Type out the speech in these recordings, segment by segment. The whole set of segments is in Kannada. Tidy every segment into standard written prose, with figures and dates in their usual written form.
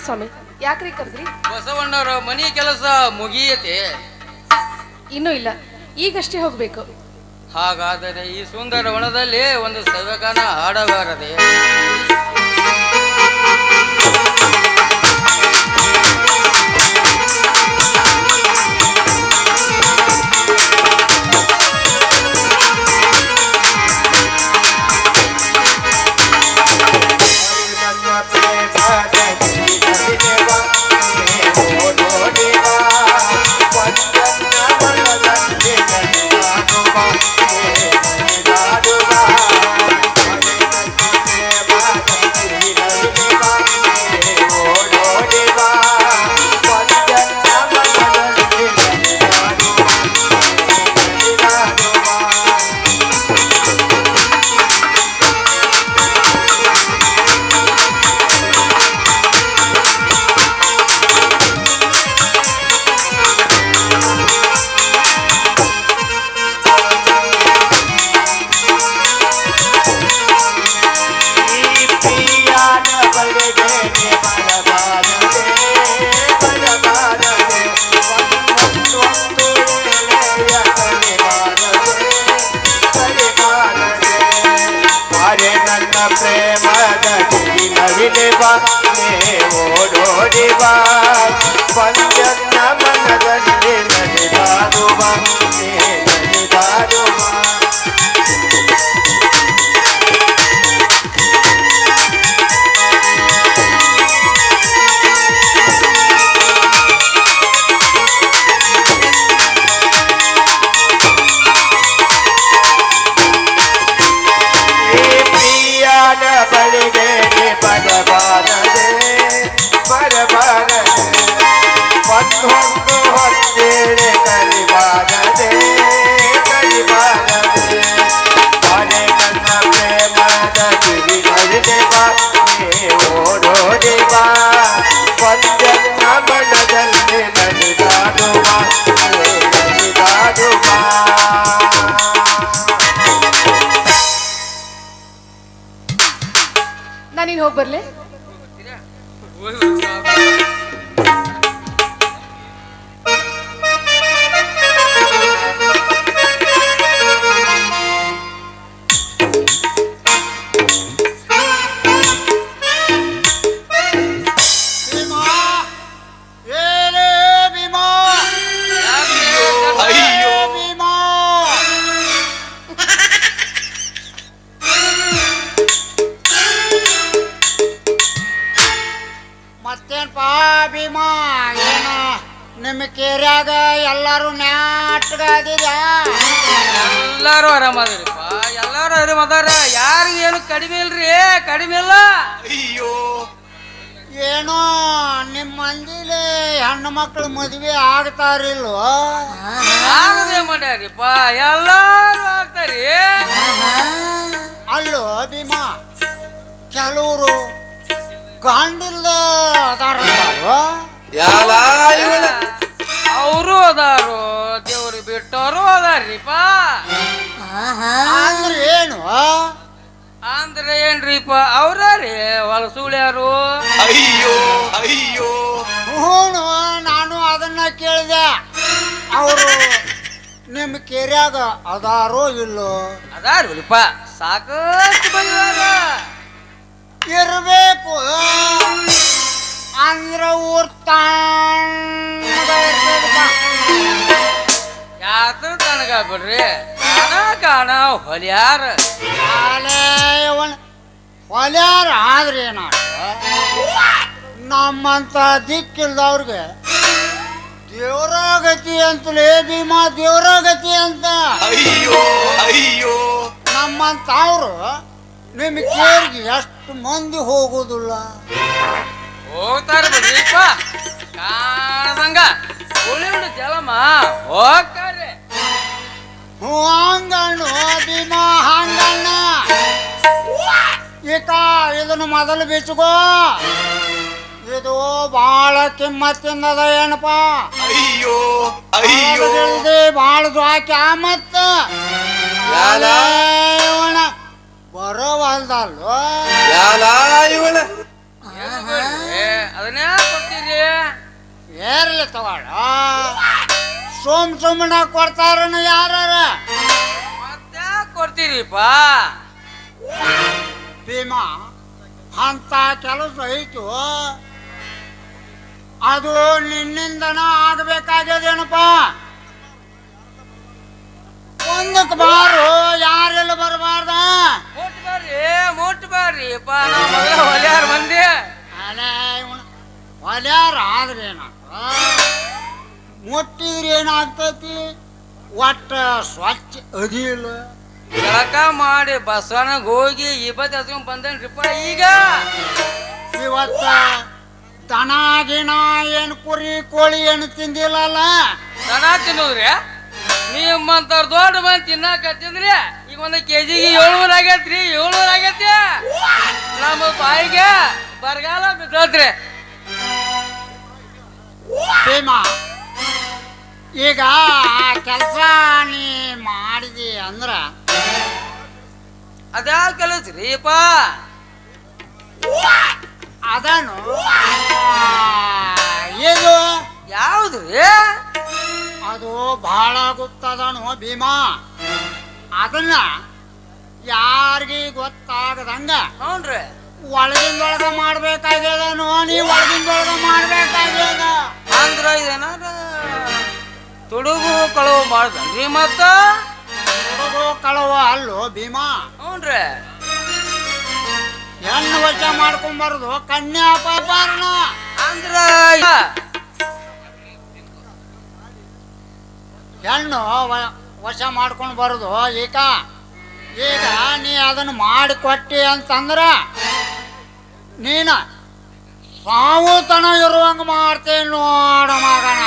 ಸ್ವಾಮಿ, ಯಾಕ್ರಿ ಕರೆದ್ರಿ? ಬಸವಣ್ಣವ್ರ ಮನಿ ಕೆಲಸ ಮುಗಿಯತೆ? ಇನ್ನೂ ಇಲ್ಲ, ಈಗಷ್ಟೇ ಹೋಗ್ಬೇಕು. ಹಾಗಾದರೆ ಈ ಸುಂದರ ವನದಲ್ಲಿ ಒಂದು ಸವ್ಯಗಾನ ಹಾಡಬಾರದೆ? ನಾನಿನ್ ಹೋಗಿ ಬರ್ಲೆ? ಮತ್ತೇನ್ಪಾ ಭೀಮಾ, ಏನ ನಿಮ್ಮ ಕೇರ್ಯಾಗ ಎಲ್ಲಾರು ನ್ಯಾಟ್ಗಾದಿದ? ಎಲ್ಲಾರು ಆರಾಮದ್ರಿಪ್ಪ, ಎಲ್ಲಾರು ಆರಾಮದಾರ. ಯಾರಿಗೇನು ಕಡಿಮೆ ಇಲ್ರಿ, ಕಡಿಮೆ ಇಲ್ಲ. ಅಯ್ಯೋ, ಏನೋ ನಿಮ್ಮ ಮಂದಿಲಿ ಹೆಣ್ಣು ಮಕ್ಕಳು ಮದುವೆ ಆಗ್ತಾರಿಲ್ವ? ಆಗದೆ ಮಾಡ್ಯಾರಿಪ್ಪ, ಎಲ್ಲಾರು ಆಗ್ತಾರಿ. ಅಲ್ಲೋ ಭೀಮಾ, ಕೆಲವರು ಗಂಡಿಲ್ಲ ಅದಾರ, ಅವರು ಅದಾರು, ದೇವ್ರು ಬಿಟ್ಟವರು ಅದಾರ್ರಿಪ್ಪ. ಅಂದ್ರೆ ಏನು? ಅಂದ್ರೆ ಏನ್ರಿಪ್ಪ, ಅವ್ರಾರಿ ಹೊಲಸುಳ್ಯಾರು. ಅಯ್ಯೋ ಅಯ್ಯೋ, ಹ್ಞೂ, ನಾನು ಅದನ್ನ ಕೇಳಿದೆ. ಅವರು ನಿಮ್ಮ ಕೆರ್ಯಾಗ ಅದಾರೋ ಇಲ್ಲೋ? ಅದಾರಿಪ್ಪ, ಸಾಕಷ್ಟು ಬಂದಿದಾರ. ಇರಬೇಕು ಅಂದ್ರೆ ಊರ್ ಯಾತ್ರ ತನಗ ಬಿಡ್ರಿ, ಕಾಣ ಹೊಲ್ಯಾರ. ಹೊಲ್ಯಾರ ಆದ್ರೆ ಏನಾಗ ನಮ್ಮಂತ ದಿಕ್ಕಿಲ್ದವ್ರಿಗೆ ದೇವ್ರ ಗತಿ ಅಂತಲೇ ಭೀಮಾ, ದೇವ್ರ ಗತಿ ಅಂತ. ಅಯ್ಯೋ ಅಯ್ಯೋ, ನಮ್ಮಂತ ಅವರು ನಿಮ್ಮ ಕೇರ್ಗೆ ಎಷ್ಟು ಮಂದಿ ಹೋಗುದಿಲ್ಲ? ಹೋಗ್ತಾರ ಬಿಡ್ರಿಪ್ಪ, ಕಾಣದಂಗ ಉಳಿದು ಜಲಮ ಹೋಗ್ತಾರೆ. ಹಂಗಣ್ಣು ಭೀಮಾ, ಹಂಗಣ್ಣ. ಈಕ ಇದನ್ನು ಮೊದಲು ಬಿಚ್ಚುಕೋ, ಇದು ಬಹಳ ಕಿಮ್ಮತ್ತಿಂದದ ಏನಪ್ಪ. ಅಯ್ಯೋ ಅಯ್ಯೋ, ಬಹಳ ದ್ವಾಕ್ಯ ಮತ್ತ ಬರೋವಲ್ದಲ್ವ? ಅದ ಅದನ್ನೇ ಕೊಡ್ತೀರಿ. ಏರ್ಲಿ ತಗೊಳ್ಳ ಸುಮ್ಮನೆ ಕೊಡ್ತಾರನ ಯಾರ ಮತ್ತೆ ಕೊಡ್ತೀರಿಪ್ಪ. ಭೀಮಾ ಅಂತ ಕೆಲಸ ಐತು ಅದು ನಿನ್ನಿಂದನ ಆಗ್ಬೇಕಾಗ್ಯದೇನಪ್ಪ. ಒಂದಕ್ಕೆ ಬಾರು ಯಾರೆಲ್ಲ ಬರಬಾರ್ದ. ಮುಟ್ಟು ಬರ್ರಿಪ್ಪ. ನಾವು ಮೊದಲ ಹೊಲ್ಯಾರ ಮಂದಿ. ಅಲೇ ಹೊಲ್ಯಾರ ಆದ್ರೇನ ಮುಟ್ಟಿದ್ರೆ ಏನಾಗ್ತೈತಿ ಒಟ್ಟ ಸ್ವಚ್ಛ ಅದಿಲ್ಲ. ಜಳಕ ಮಾಡಿ ಬಸವನಾಗ ಹೋಗಿ ಇಪ್ಪತ್ತು ಹಚ್ಕೊಂಡ್ ಬಂದೇನ್ರಿಪ್ಪ. ಈಗ ಇವತ್ತ ದನ ಗಿಣ ಏನು ಕುರಿ ಕೋಳಿ ಏನು ತಿಂದಿಲ್ಲಲ್ಲ. ದನ ತಿನ್ನೋದ್ರಿ ನಿಮ್ಮಂತವ್ರ ದೊಡ್ಡ ಮಂದಿ ತಿನ್ನಾಕತ್ತಿದ್ರಿ. ಈಗ ಒಂದು ಕೆಜಿಗೆ 700 ಆಗೈತ್ರಿ. 700 ಆಗೈತಿ. ನಮ್ಮ ಬಾಯಿಗೆ ಬರಗಾಲ ಬಿದ್ದೋದ್ರಿ. ಭೀಮಾ ಈಗ ಆ ಕೆಲಸ ನೀ ಮಾಡಿದಿ ಅಂದ್ರ ಅದ್ಯಾ ಕೆಲಸ್ರಿಪ್ಪ. ಅದನ್ನು ಇದು ಯಾವ್ದ್ರಿ? ಅದು ಬಹಳ ಗೊತ್ತದನು ಭೀಮಾ. ಅದನ್ನ ಯಾರಿಗೆ ಗೊತ್ತಾಗದಂಗ ಹ್ಞೂನ್ರಿ ಒಳಗಿಂದೊಳಗ ಮಾಡ್ಬೇಕಾಗ್ಯದನು. ನೀ ಒಳಗಿಂದೊಳಗ ಮಾಡ್ಬೇಕಾಗ್ಯದ ಅಂದ್ರ ಇದೇನಾರ ತುಡುಗು ಕಳುವು ಮಾಡ್ದನ್ರಿ. ಮತ್ತ ಹುಡುಗು ಕಳವ ಅಲ್ಲೋ ಭೀಮಾ. ಹ್ಞೂನ್ರಿ ಹೆಣ್ಣು ವಶ ಮಾಡ್ಕೊಂಬಾರದು ಕನ್ಯಾ ಪಾಪಾರಣ. ಅಂದ್ರ ಹೆಣ್ಣು ವಶ ಮಾಡ್ಕೊಂಡು ಬರೋದು ಈಗ. ಈಗ ನೀ ಅದನ್ನು ಮಾಡಿಕೊಟ್ಟಿ ಅಂತಂದ್ರ ನೀನ ಸಾವುತನ ಇರುವಂಗ ಮಾಡ್ತೇನೆ ನೋಡ ಮಗನ.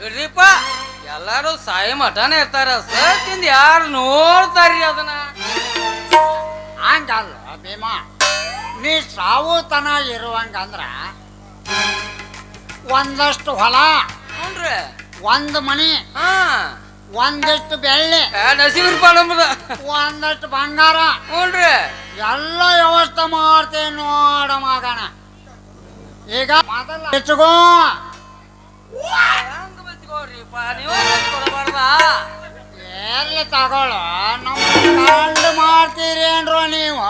ಇಡ್ರಿಪ್ಪ ಎಲ್ಲಾರು ಸಾಯಿ ಮಠನೇ ಇರ್ತಾರ. ಸತ್ತಿಂದ ಯಾರು ನೋಡ್ತಾರ್ರಿ ಅದನ್ನ? ಹಂಗಲ್ಲ ಭೀಮಾ. ನೀ ಸಾವುತನ ಇರುವಂಗಂದ್ರ ಒಂದಷ್ಟು ಹೊಲ, ಹ್ಞೂನ್ರಿ ಒಂದು ಮನಿ, ಹಾ ಒಂದಿಷ್ಟು ಬೆಳ್ಳಿ, ನಸೀಬ್ರಿಪ್ಪ ನಮ್ದ. ಒಂದಷ್ಟು ಬಂಗಾರ, ಹ್ಞೂನ್ರಿ ಎಲ್ಲ ವ್ಯವಸ್ಥೆ ಮಾಡ್ತೇನೆ ನೋಡ ಮಗನ. ಈಗ ಮೊದಲ ಹೆಚ್ಚುಗೋ ಹೆಂಗ್ ಬಚ್ಕೋರಿಪ್ಪ ನೀವು ಕೊಡಬಾರ್ದ? ಎಲ್ಲಿ ತಗೊಳ್ಳೋ ನಮ್ಮ ಕಂಡು ಮಾಡ್ತೀರೇನ್ರೋ ನೀವು.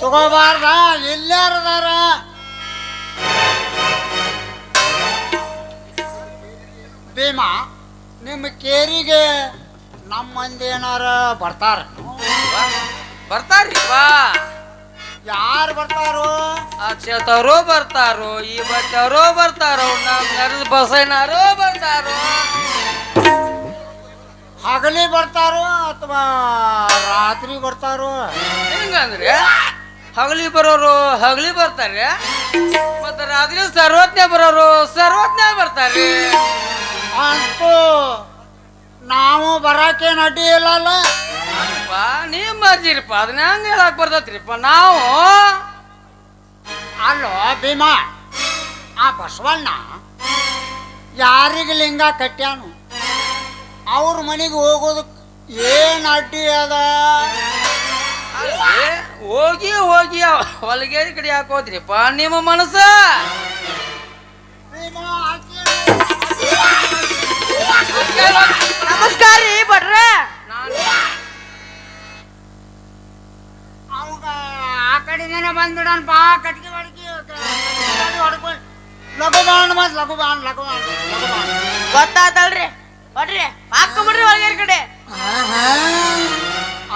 ತಗೋಬಾರ್ದ ಇಲ್ಲಾರದಾರ. ಭೀಮಾ ನಿಮ್ಮ ಕೇರಿಗೆ ನಮ್ಮ ಮಂದಿ ಏನಾರ ಬರ್ತಾರ? ಬರ್ತಾರ್ರಿಪ್ಪ. ಯಾರು ಬರ್ತಾರೋ? ಅಕ್ಷತವರು ಬರ್ತಾರೋ, ಈ ಬಚ್ಚವರು ಬರ್ತಾರೋ, ನಮ್ಮ ನರದ ಬಸಯ್ಯನವರು ಬರ್ತಾರೋ. ಹಗಲಿ ಬರ್ತಾರೋ ಅಥವಾ ರಾತ್ರಿ ಬರ್ತಾರೋ? ಹೆಂಗಂದ್ರೆ ಹಗಲಿ ಬರೋರು ಹಗಲಿ ಬರ್ತಾರೆ, ಮತ್ತೆ ರಾತ್ರಿ ಸರ್ವಜ್ಞ ಬರೋರು ಸರ್ವಜ್ಞ ಬರ್ತಾರೆ. ಅಂತೂ ನಾವು ಬರಾಕೇನು ಅಡ್ಡಿ ಇಲ್ಲಲ್ಲ. ನಿಮ್ಮ ಮರ್ಜಿರಿಪ್ಪ. ಅದನ್ನ ಹೆಂಗ ಹೇಳಕ್ ಬರ್ತೈತ್ರಿಪ್ಪ ನಾವು? ಅಲ್ಲೋ ಭೀಮಾ, ಆ ಬಸವಣ್ಣ ಯಾರಿಗೆ ಲಿಂಗ ಕಟ್ಟ್ಯಾನು ಅವ್ರ ಮನೆಗೆ ಹೋಗೋದಕ್ಕೆ ಏನು ಅಡ್ಡಿ ಅದ? ಅಲ್ರಿ, ಹೋಗಿ ಹೋಗಿ ಹೊಲಗೆ ಕಡೆ ಯಾಕೆ ಹೋದ್ರಿಪ್ಪ ನಿಮ್ಮ ಮನಸ್ಸ? ಭೀಮಾ ನಮಸ್ಕಾರ ರೀ ಭಟ್ರೆ. ಅವಾಗ ಆ ಕಡೆನೇ ಬಂದ್ಬಿಡಣಪ್ಪ. ಕಟ್ಗೆ ಹೊಡ್ಕಿ ಹೊಡ್ಕೊಂಡು ಲಘು ಬಾಣ ಮತ್ ಲಘು ಬಾಣ ಲಘು ಬಾಣ ಲಘು ಬಾಣ. ಗೊತ್ತಾತಲ್ರಿ ಭಟ್ರೆ, ಹಾಕೊಂಬಿಡ್ರಿ ಒಳಗೇರ್ ಕಡೆ.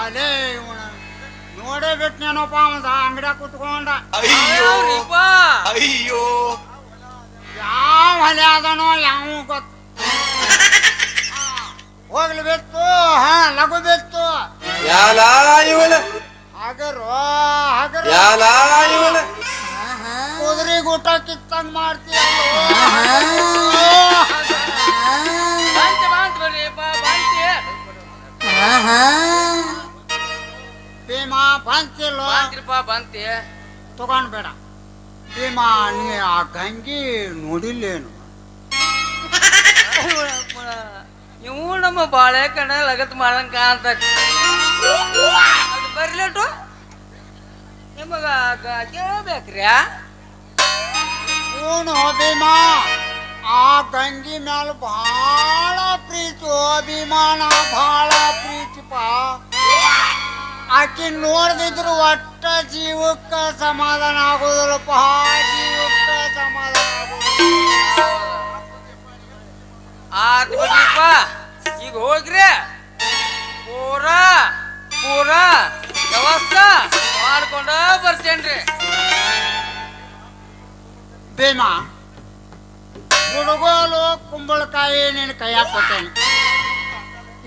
ಅದೇ ಇವನ ನೋಡೇ ಬಿಟ್ನೇನಪ್ಪ ಅವಂದ ಅಂಗಡಿಯಾಗ ಕೂತ್ಕೊಂಡ. ಅಯ್ಯೋರಿಪ್ಪ, ಅಯ್ಯೋ ಯಾವ ಹೊಲೆ ಅದನೋ ಯಾವ ಗೊತ್ತ. ಹೋಗ್ಲಿ ಬಿತ್ತು. ಹಾ ಲಘು ಬಿತ್ತು. ಯಾಲ ಇವನ ಹಗರು ಹಗರು ಯಾಲ ಇವನ ಕುದುರೆ ಊಟ ಕಿತ್ತಂಗ್ ಮಾಡ್ತೀಯಲ್ಲೋ. ಬಂತೆ ಬಂತ್ರಿಪ್ಪ ಬಂತೆ. ಭೀಮಾ ಬಂತಿಲ್ಲೋ. ಬಂತ್ರಿಪ್ಪ ಬಂತೆ. ತಗೊಂಡ್ಬೇಡ ಭೀಮಾ. ನೀ ಆ ಗಂಗಿ ನೋಡಿಲ್ಲೇನು? ಇವು ನಮ್ಮ ಬಾಳೆ ಕಣ ಲಗತ್ ಮಾಡಂಗ ಕಾಣ್ತೈತಿ. ಅದು ಬರ್ಲಿಟ್ಟು ನಿಮಗ ಕೇಳಬೇಕ್ರಿ ಇವನು ಭೀಮಾ ಆ ಗಂಗಿ ಮ್ಯಾಲ ಬಹಳ ಪ್ರೀತಿ ಅಭಿಮಾನ ಬಹಳ ಪ್ರೀತಿಪ ಆಕಿ ನೋಡ್ದಿದ್ರು ಒಟ್ಟ ಜೀವಕ್ಕ ಸಮಾಧಾನ ಆಗೋದಿಲ್ಲಪ್ಪ ಜೀವಕ್ಕ ಸಮಾಧಾನ ಆಗೋದಿಲ್ಲ ಆತ್ ಬಿಡ್ರಿಪ್ಪ ಈಗ ಹೋಗ್ರಿ ಪೂರಾ ಪೂರಾ ವ್ಯವಸ್ಥೆ ಮಾಡ್ಕೊಂಡ ಬರ್ತೇನ್ರಿ ಭೀಮಾ ಹುಡುಗೋಲು ಕುಂಬಳಕಾಯಿ ನಿನ್ನ ಕೈಯಾಗ ಕೊಟ್ಟೇನೆ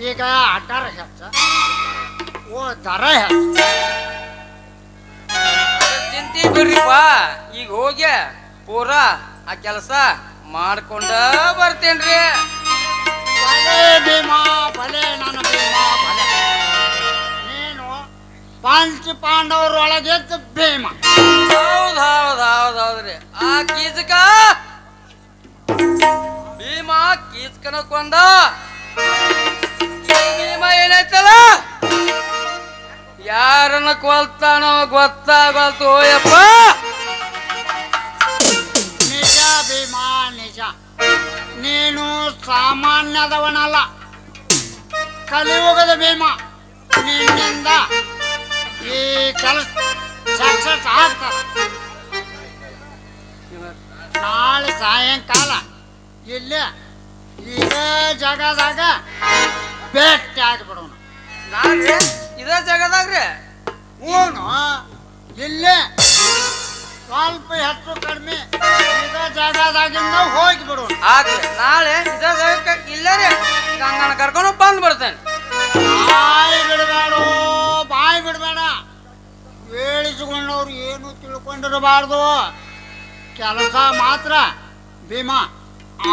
ಈಗ ಅಡ್ಡಾರ ಹೆಚ್ಚ ಓ ದರ ಹೆಚ್ಚ ಚಿಂತಿ ಬಿಡ್ರಿಪ್ಪ ಈಗ ಹೋಗಿ ಪೂರಾ ಆ ಕೆಲಸ ಮಾಡ್ಕೊಂಡ ಬರ್ತೇನ್ರಿ ಭಲೆ ಭೀಮಾ ಭಲೆ ನನ್ನ ಭೀಮಾ ಭಲೆ ನೀನು ಪಂಚ ಪಾಂಡವರೊಳಗೆದ್ದು ಭೀಮಾ ಹೌದ್ರಿ ಆ ಕೀಚಕ ಭೀಮ ಕೀಚಕನ ಕೊಂದ ಭೀಮ ಏನೈತಲ್ಲ ಯಾರನ್ನ ಕೊಲ್ತಾನೋ ಗೊತ್ತಾಗಲ್ತು ಯಪ್ಪ ನಿಜ ಭೀಮಾ ನಿಜ ನೀನು ಸಾಮಾನ್ಯದವನಲ್ಲ ಕಲಿಯುಗದ ಭೀಮ ನಿನ್ನಿಂದ ಈ ಕೆಲಸ ಸಕ್ಸಸ್ ಆಗ್ತದ ನಾಳೆ ಸಾಯಂಕಾಲ ಇಲ್ಲೇ ಇದೇ ಜಾಗದಾಗ ಭೇಟಿ ಆಗಿಬಿಡೋಣ ನಾನ್ರಿ ಇದೇ ಜಾಗದಾಗ್ರಿ ಹೂನು ಇಲ್ಲೇ ಸ್ವಲ್ಪ ಹೆಚ್ಚು ಕಡಿಮೆ ಇದೇ ಜಾಗದಾಗಿಂದ ಹೋಗಿಬಿಡೋಣ ಆತ್ರಿ ನಾಳೆ ಇದೇ ಜಾಗಕ್ಕೆ ಇಲ್ಲೇ ರೀ ಗಂಗನ ಕರ್ಕೊಂಡು ಬಂದ್ ಬರ್ತೇನೆ ಬಾಯಿ ಬಿಡಬೇಡ ಬಾಯಿ ಬಿಡಬೇಡ ಹೇಳಿಸಿಕೊಂಡವ್ರು ಏನು ತಿಳ್ಕೊಂಡಿರಬಾರ್ದು ಕೆಲಸ ಮಾತ್ರ ಭೀಮಾ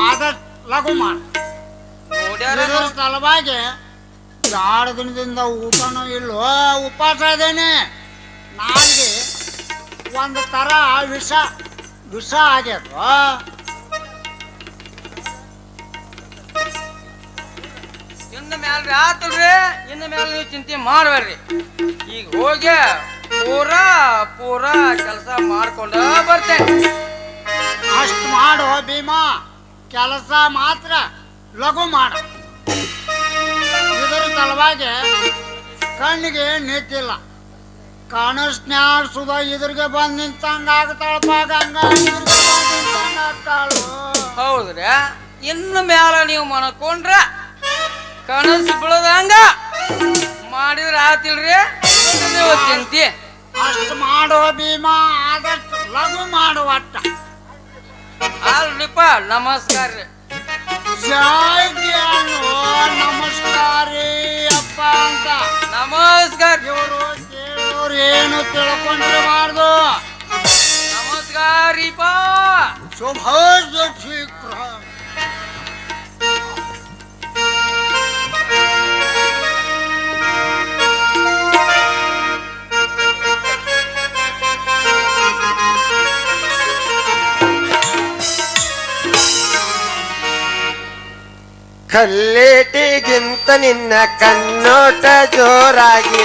ಆದಷ್ಟು ಲಘು ಮಾಡ ನೋಡ್ಯಾರ ಇದ್ರ ಸಲುವಾಗಿ 2 ದಿನದಿಂದ ಊಟನೂ ಇಲ್ಲೋ ಉಪವಾಸ ಇದ್ದೇನೆ ನಾಲ್ಗೆ ಒಂದು ಥರ ವಿಷ ವಿಷ ಆಗ್ಯದ ಇನ್ನು ಮ್ಯಾಲ್ರಿ ಆತಲ್ರಿ ಇನ್ನು ಮ್ಯಾಲ ನೀವು ಚಿಂತೆ ಮಾಡಬೇಡ್ರಿ ಈಗ ಹೋಗಿ ಪೂರಾ ಪೂರಾ ಕೆಲಸ ಮಾಡ್ಕೊಂಡ ಬರ್ತೇನೆ ಅಷ್ಟು ಮಾಡು ಭೀಮಾ ಕೆಲಸ ಮಾತ್ರ ಲಘು ಮಾಡ ಇದರ ಸಲುವಾಗಿ ಕಣ್ಣಿಗೆ ನಿಂತಿಲ್ಲ ಕನಸ್ನ್ಯಾಗ ಸುಧಾ ಇದ್ರಿಗೆ ಬಂದು ನಿಂತಂಗ ಆಗ್ತಾಳಪ್ಪ ಗಂಗ ಇದ್ರಿಗೆ ಬಂದು ನಿಂತಂಗ ಆಗ್ತಾಳು ಹೌದ್ರಿ ಇನ್ನು ಮ್ಯಾಲ ನೀವು ಮನ್ಕೊಂಡ್ರ ಕನಸು ಬೀಳದಂಗ ಮಾಡಿದ್ರ ಆತಿಲ್ರಿ ನೀವು ಚಿಂತೆ ಅಷ್ಟು ಮಾಡೋ ಭೀಮಾ ಆದಷ್ಟು ಲಘು ಮಾಡು ಒಟ್ಟ ಅಲ್ರಿಪ್ಪ ನಮಸ್ಕಾರ ರೀ ಜೈ ಜ್ಞಾನು ನಮಸ್ಕಾರ ಅಪ್ಪ ಅಂತ ನಮಸ್ಕಾರ ಇವರು ಕೇಳೋರು ಏನು ತಿಳ್ಕೊಂಡಿರಬಾರ್ದು ನಮಸ್ಕಾರ ರೀಪ ಶುಭ ಶೀಘ್ರ ಕಲ್ಲೇಟಿಗಿಂತ ನಿನ್ನ ಕಣ್ಣೋಟ ಜೋರಾಗಿ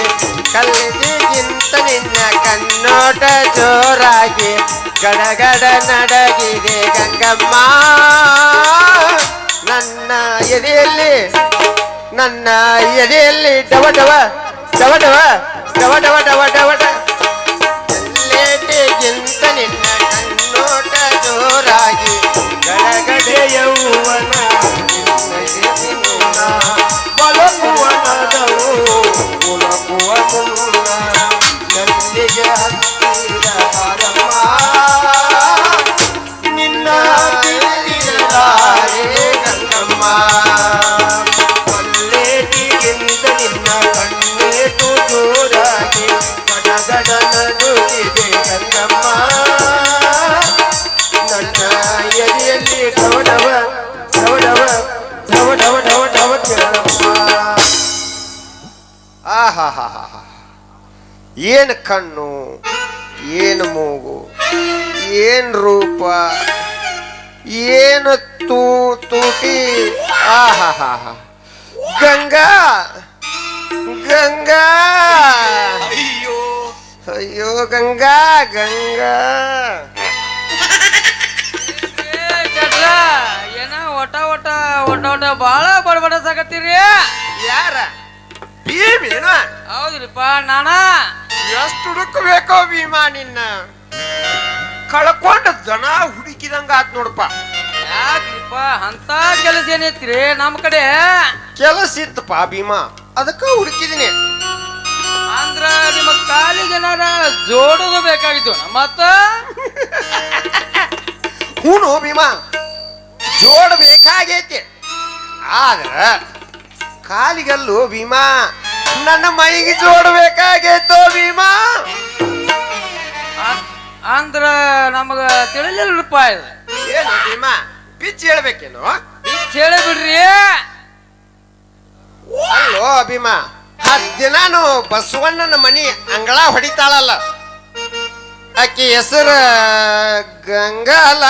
ಕಲ್ಲೇಟಿಗಿಂತ ನಿನ್ನ ಕಣ್ಣೋಟ ಜೋರಾಗಿ ಗಡಗಡ ನಡಗಿದೆ ಗಂಗಮ್ಮ ನನ್ನ ಎದೆಯಲ್ಲಿ ಡವ ಡವ ಡವ ಡವ ಡವ ಡವ ಡವ ಡವ ಡ ಕಲ್ಲೇಟಿಗಿಂತ ನಿನ್ನ ಕಣ್ಣೋಟ ಜೋರಾಗಿ ಗಡಗಡ ಯೌವನ ನಿನ್ನ ಗಂಗಮ್ಮ ಕೊಲ್ಲೇಟಿಗಿಂತ ನಿನ್ನ ಕಣ್ಣೇಟು ಜೋರಾಗಿ ಗಡಗಡನ ಜೋಗಿದೆ ಗಂಗಮ್ಮ ನನ್ನ ಎದೆಯಲ್ಲಿ ಡವಡವ ಡವಡವ ಡವ ಡವ ಡವ ಡವ ಕೇಳಮ್ಮ ಆಹಾಹಾ ಏನು ಕಣ್ಣು ಏನು ಮೂಗು ಏನು ರೂಪ ಏನು ತೂಟಿ ಆಹಾಹಾ ಗಂಗಾ ಗಂಗಾ ಅಯ್ಯೋ ಅಯ್ಯೋ ಗಂಗಾ ಗಂಗಾ ಚಟ್ರ ಏನ ಒಟ ಒಟ ಒಟ ಒಟ ಬಾಳ ಬಡಬಡ ಸಾಕತ್ತೀರಿ. ಯಾರ ಭೀಮೇನ ಹೌದ್ರಿಪ್ಪ ನಾನ ಎಷ್ಟು ಹುಡುಕಬೇಕೋ ಭೀಮಾ ನಿನ್ನ ಕಳ್ಕೊಂಡ ದನ ಹುಡುಕಿದಂಗ ಆತ್ ನೋಡಪ್ಪ. ಯಾಕ್ರಿಪ್ಪ ಅಂತ ಕೆಲಸ ಏನೈತ್ರಿ ನಮ್ಮ ಕಡೆ? ಕೆಲಸ ಇತ್ತಪ್ಪ ಭೀಮಾ, ಅದಕ್ಕ ಹುಡುಕಿದೀನಿ. ಅಂದ್ರ ನಿಮ್ಮ ಕಾಲಿಗೆ ಏನಾರ ಜೋಡೋದು ಬೇಕಾಗಿತ್ತು ಮತ್ತ ಹೂನು ಭೀಮಾ, ಜೋಡ್ ಬೇಕಾಗೈತಿ. ಆದ್ರ ಕಾಲಿಗಲ್ಲು ಭೀಮಾ, ನನ್ನ ಮೈಗೆ ಜೋಡ್ಬೇಕಾಗೈತೋ ಭೀಮಾ. ಅಂದ್ರ ನಮಗ ತಿಳಿಲಿಲ್ಲಪ್ಪ ಇದು. ಏನು ಭೀಮಾ, ಬಿಚ್ಚಿ ಹೇಳ್ಬೇಕೇನು? ಹೇಳಿ ಬಿಡ್ರಿ. ಅಲ್ಲೋ ಭೀಮಾ, ದಿನಾನು ಬಸವಣ್ಣನ ಮನಿ ಅಂಗಳ ಹೊಡಿತಾಳಲ್ಲ, ಆಕಿ ಹೆಸರು ಗಂಗಾ ಅಲ್ಲ?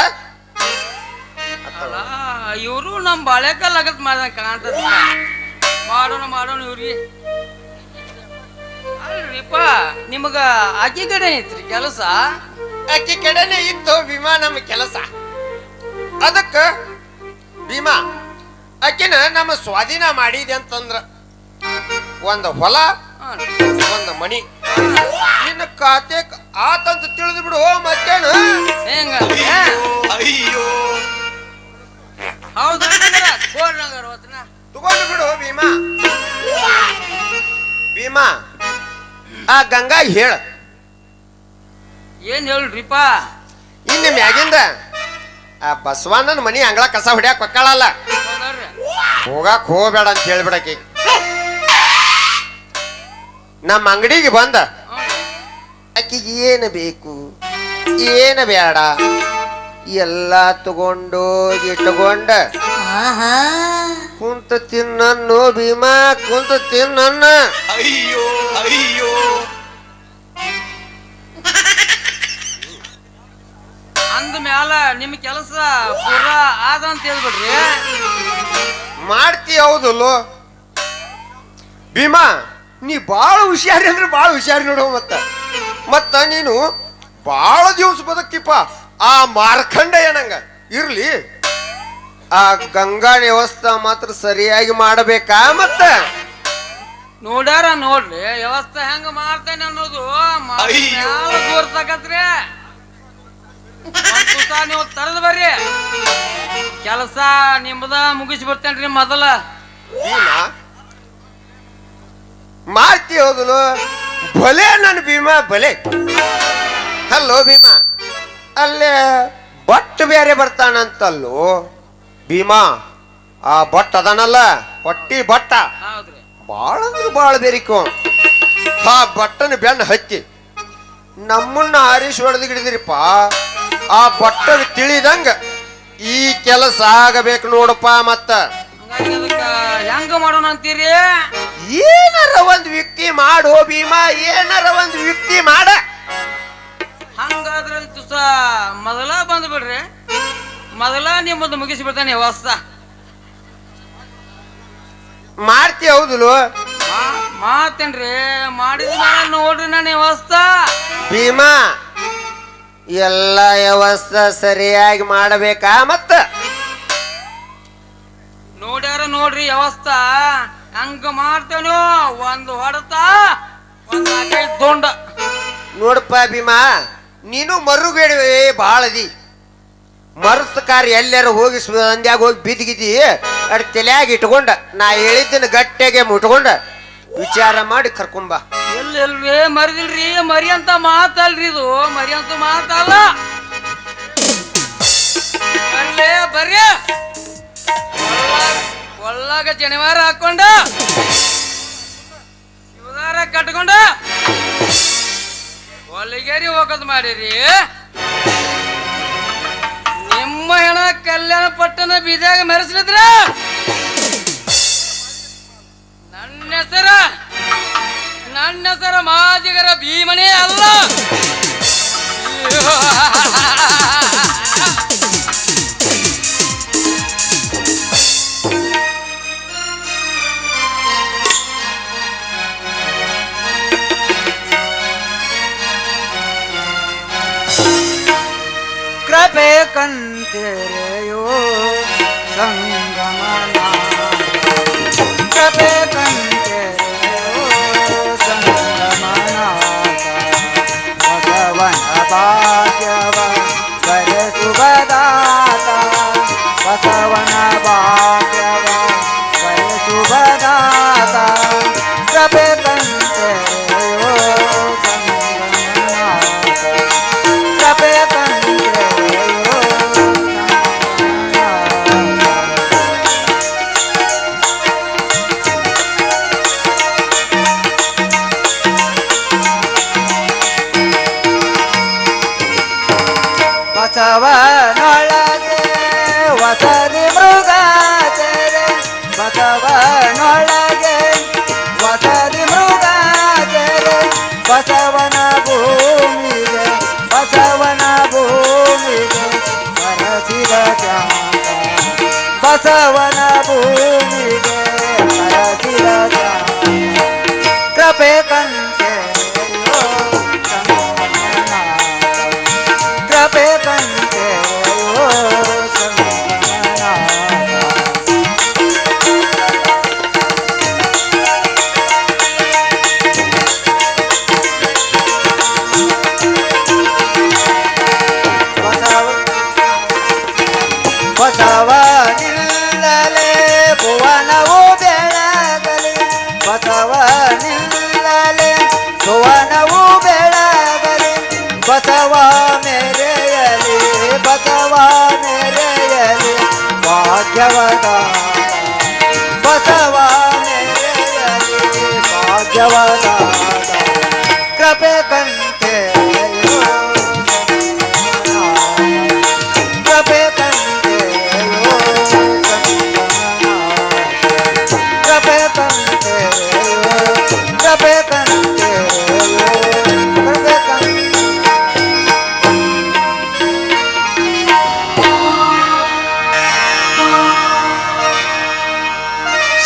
ಇವರು ನಮ್ಮ ಬಾಳೆಕಾಲ್ ಆಗತ್ ಮಾಡ್ದಂಗ ಕಾಣ್ತದ. ಮಾಡೋಣ ಮಾಡೋಣ ಇವ್ರಿಗೆ. ಅಲ್ರಿಪ್ಪ ನಿಮಗ ಆಕಿ ಕಡೆ ಐತ್ರಿ ಕೆಲಸ? ಆಕಿ ಕಡೆನೆ ಇತ್ತು ಭೀಮಾ ನಮ್ಮ ಕೆಲಸ. ಅದಕ್ಕ ಭೀಮಾ ಆಕಿನ ನಮ್ಮ ಸ್ವಾಧೀನ ಮಾಡಿದೆ ಅಂತಂದ್ರ ಒಂದ ಹೊಲ, ಒಂದ ಮನಿ ನಿನ್ನ ಖಾತೆ ಆತಂತ ತಿಳಿದು ಬಿಡು. ಮತ್ತೇನು ಹೆಂಗ? ಅಯ್ಯೋ ಹೌದು ತಗೊಂಡು ಬಿಡು ಭೀಮಾ. ಭೀಮಾ ಆ ಗಂಗಾ ಹೇಳ, ಏನ್ ಹೇಳ್ರಿಪ್ಪ? ಇನ್ನು ಮ್ಯಾಗಿಂದ ಆ ಬಸವಣ್ಣನ ಮನಿ ಅಂಗಳ ಕಸ ಹೊಡ್ಯಾಕ ಹೊಕ್ಕಾಳಲ್ಲ, ಹೋಗಾಕ್ ಹೋಗ್ಬೇಡ ಅಂತ ಹೇಳ್ಬಿಡಕಿ. ನಮ್ಮ ಅಂಗಡಿಗೆ ಬಂದ ಆಕಿಗೆ ಏನು ಬೇಕು ಏನು ಬೇಡ ಎಲ್ಲ ತಗೊಂಡು ಇಟ್ಕೊಂಡ ಕುಂತ ತಿನ್ನನ್ನು ಭೀಮಾ, ಕುಂತ ತಿನ್ನ. ಅಯ್ಯೋ ಅಯ್ಯೋ ಅಂದ ಮ್ಯಾಲ ನಿಮ್ ಕೆಲಸ ಪೂರಾ ಆದ ಅಂತ ಹೇಳ್ಬಿಡ್ರಿ. ಮಾಡ್ತಿ ಹೌದಲ್ಲೋ ಭೀಮಾ, ನೀ ಬಾಳ ಹುಷಾರಿ ಅಂದ್ರೆ ಬಾಳ ಹುಷಾರಿ ನೋಡು. ಮತ್ತ ನೀನು ಬಾಳ ದಿವಸ ಬದುಕ್ತಿಪ್ಪ. ಆ ಮಾರ್ಕಂಡ ಏನಂಗ ಇರ್ಲಿ, ಆ ಗಂಗಾ ವ್ಯವಸ್ಥೆ ಮಾತ್ರ ಸರಿಯಾಗಿ ಮಾಡಬೇಕಾ? ಮತ್ತ ನೋಡ್ಯಾರ ನೋಡ್ರಿ ವ್ಯವಸ್ಥೆ ಹೆಂಗ ಮಾಡ್ತೇನೆ ಅನ್ನೋದು ತೋರ್ಸಕತ್ರಿ. ನೀವು ತರದ್ ಬರ್ರಿ, ಕೆಲಸ ನಿಮ್ದ ಮುಗಿಸಿ ಬರ್ತೇನ್ರಿ ಮೊದಲ. ಭೀಮಾ ಮಾಡ್ತಿ ಹೌದಲು ಭಲೆ ನನ್ನ ಭೀಮಾ ಭಲೆ. ಹಲೋ ಭೀಮಾ, ಅಲ್ಲೇ ಬಟ್ ಬೇರೆ ಬರ್ತಾನಂತಲ್ಲೋ ಭೀಮಾ. ಆ ಬಟ್ ಅದನಲ್ಲ ಪಟ್ಟಿ ಬಟ್ಟ, ಹೌದ್ರಿ, ಬಾಳ ಅಂದ್ರೆ ಬಾಳ ಬೇರಿಕೋ. ಆ ಬಟ್ಟನ ಬೆನ್ನ ಹತ್ತಿ ನಮ್ಮನ್ನ ಹಾರಿಸಿ ಹೊಡೆದು ಹಿಡಿದಿರಿಪ್ಪ. ಆ ಬಟ್ಟದ ತಿಳಿದಂಗ ಈ ಕೆಲಸ ಆಗಬೇಕು ನೋಡಪ್ಪ. ಮತ್ತ ಹೆಂಗ ಮಾಡೋಣ ಅಂತೀರಿ? ಏನಾರ ಒಂದ್ ವ್ಯಕ್ತಿ ಮಾಡೋ ಭೀಮಾ, ಏನಾರ ಒಂದ್ ವ್ಯಕ್ತಿ ಮಾಡ. ಹಂಗಾದ್ರೆ ಮೊದಲ ಬಂದ್ ಬಿಡ್ರಿ, ಮೊದಲ ನಿಮ್ಮದು ಮುಗಿಸಿ ಬಿಡ್ತಾನೆ ವ್ಯವಸ್ಥೆ. ಮಾಡ್ತಿ ಹೌದಲು ಮಾತೇನ್ರಿ, ಮಾಡಿದ ಮೇಲೆ ನೋಡ್ರಿ ನನ್ನ ವ್ಯವಸ್ಥೆ. ಭೀಮಾ ಎಲ್ಲ ವ್ಯವಸ್ಥೆ ಸರಿಯಾಗಿ ಮಾಡಬೇಕಾ? ಮತ್ತ ನೋಡ್ಯಾರ ನೋಡ್ರಿ ವ್ಯವಸ್ಥೆ ಹಂಗ ಮಾಡ್ತೇನೋ. ಒಂದು ಹೊಡೆತ, ಒಂದ್ 4-5 ತೊಂಡ. ನೋಡಪ್ಪ ಭೀಮಾ, ನೀನು ಮರುಗೇಡುವೆ ಬಾಳದಿ. ಮರುತ ಕಾರ್ಯ ಎಲ್ಲಾರ ಹೋಗಿ ಅಂದ್ಯಾಗ ಹೋಗಿ ಬಿದ್ದಿಗಿದ್ದಿ, ಅಡ್ ತಲೆಯಾಗ ಇಟ್ಕೊಂಡ ನಾ ಹೇಳಿದ್ದನ್ನ ಗಟ್ಟಿಯಾಗೆ ಮುಟ್ಕೊಂಡ ವಿಚಾರ ಮಾಡಿ ಕರ್ಕೊಂಬ. ಎಲ್ರಿ ಮರಿದಿಲ್ರಿ, ಮರಿ ಅಂತ ಮಾತಲ್ರಿ ಇದು, ಮರಿ ಅಂತ ಮಾತಲ್ಲ. ಬರ್ರಿ ಒಳ್ಳಾಗ ಜನಿವಾರ ಹಾಕೊಂಡ ಶಿವದಾರ ಕಟ್ಕೊಂಡ ಒಲಿಗೇರಿ ಹೋಗೋದ್ ಮಾಡಿರಿ. ನಿಮ್ಮ ಹೆಣ ಕಲ್ಯಾಣ ಪಟ್ಟಣ ಬೀದಾಗ ಮೆರೆಸ್ಲಿದ್ರ ನನ್ನ ಹೆಸರ ಮಾದಿಗರ ಭೀಮನೇ ಅಲ್ಲ. ತೆರೆಯೋ ಸಂಗಮನ ಕೃಪೆ ಕಂತೆರೆಯೋ ಸಂಗಮನಾಥ ಭಗವನ ಭಾಗ್ಯವ ಬಯಸುವದಾತ ಬಸವನ ಭಾಗ್ಯವ ಬಯಸುವದಾತ ಕೃಪೆ ಕಂತೆರೆಯೋ ಸಂಗಮನಾಥ ಕೃಪೆ ಕಂತೆರೆಯೋ ಬಸವನೊಳಗೆ ವಸದಿ ಮೃಗ ತೆರೆ ಬಸವನೊಳಗೆ ವಸದಿ ಮೃಗ ತೆರೆ ಬಸವನ ಭೂಮಿಗೆ ಹರಸಿದ ಚಾಂದ ಬಸವನ ಭೂಮಿಗೆ ಹರಸಿದ ಚಾಂದ ಕೃಪೆ ಕಂತೆರೆಯೋ ಕೃಪೆ ಕಂತೆರೆಯೋ ಸಂಗಮನಾಥ ಬಸವನಿಲ್ಲಲೆ ಭುವನವು ಬೆಳಗಲಿ ಬಸವನಿಲ್ಲಲೆ ಭುವನವು ಬೆಳಗಲಿ ಬಸವ ಮೆರೆಯಲಿ ಭಾಗ್ಯವದ ಬಸವ ಮೆರೆಯಲಿ ಭಾಗ್ಯವದ ಕೃಪೆ ಕಂತೆರೆಯೋ ಕೃಪೆ ಕಂತೆರೆಯೋ ಕೃಪೆ ಕಂತೆರೆಯೋ ಕೃಪೆ ಕಂತೆರೆಯೋ ಕೃಪೆ ಕಂತೆರೆಯೋ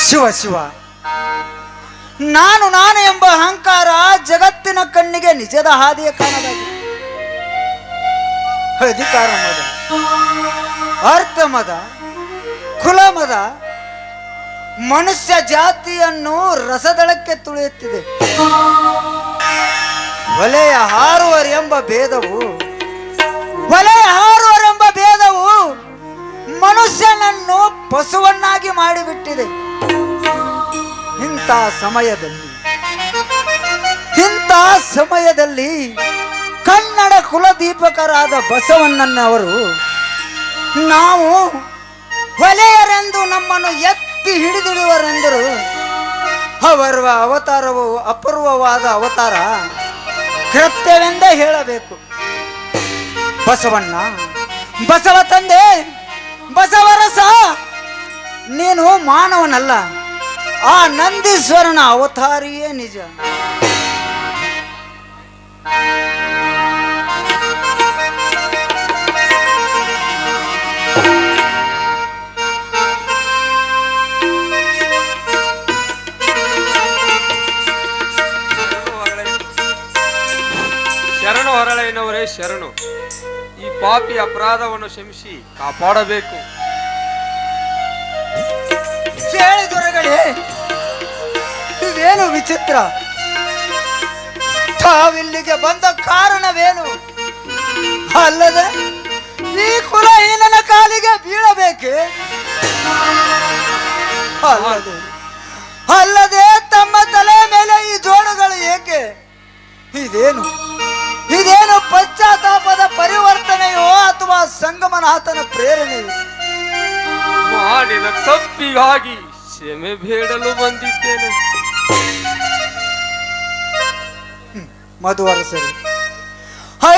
ಶಿವ ಶಿವ ನಾನು ಎಂಬ ಅಹಂಕಾರ ಜಗತ್ತಿನ ಕಣ್ಣಿಗೆ ನಿಜದ ಹಾದಿಯ ಕಾಣದಾಗಿದೆ. ಅಧಿಕಾರ ಮದ, ಅರ್ಥ ಮದ, ಕುಲ ಮದ ಮನುಷ್ಯ ಜಾತಿಯನ್ನು ರಸದಳಕ್ಕೆ ತುಳಿಯುತ್ತಿದೆ. ಒಲೆಯ ಹಾರುವರೆಂಬ ಭೇದವು ಮನುಷ್ಯನನ್ನು ಪಶುವನ್ನಾಗಿ ಮಾಡಿಬಿಟ್ಟಿದೆ. ಇಂಥ ಸಮಯದಲ್ಲಿ ಕನ್ನಡ ಕುಲದೀಪಕರಾದ ಬಸವಣ್ಣನವರು ನಾವು ಹೊಲೆಯರೆಂದು ನಮ್ಮನ್ನು ಎತ್ತಿ ಹಿಡಿದಿಡುವರೆಂದರು. ಅವರ ಅವತಾರವು ಅಪೂರ್ವವಾದ ಅವತಾರ, ಕೃತ್ಯವೆಂದೇ ಹೇಳಬೇಕು. ಬಸವಣ್ಣ, ಬಸವ ತಂದೆ, ಬಸವರಸ, ನೀನು ಮಾನವನಲ್ಲ, ಆ ನಂದೀಶ್ವರನ ಅವತಾರಿಯೇ ನಿಜ. ಶರಣು ಹೊರಳೈನವರೇ ಶರಣು. ಈ ಪಾಪಿ ಅಪರಾಧವನ್ನು ಕ್ಷಮಿಸಿ ಕಾಪಾಡಬೇಕು. ಕೇಳಿ ದೊರೆಗಳೇ, ಇದೇನು ವಿಚಿತ್ರ? ತಾವಿಲ್ಲಿಗೆ ಬಂದ ಕಾರಣವೇನು? ಅಲ್ಲದೆ ಈ ಕುಲಹೀನನ ಕಾಲಿಗೆ ಬೀಳಬೇಕೆ? ಅಲ್ಲದೆ ತಮ್ಮ ತಲೆ ಮೇಲೆ ಈ ಜೋಡುಗಳು ಏಕೆ? ಇದೇನು ಪಶ್ಚಾತ್ತಾಪದ ಪರಿವರ್ತನೆಯೋ ಅಥವಾ ಸಂಗಮನಾಥನ ಪ್ರೇರಣೆಯೋ? ಮಾಡಿದ ತಪ್ಪಿಗಾಗಿ ಕ್ಷಮೆ ಬೇಡಲು ಬಂದಿದ್ದೇನೆ. ಮಧುವರಸರು,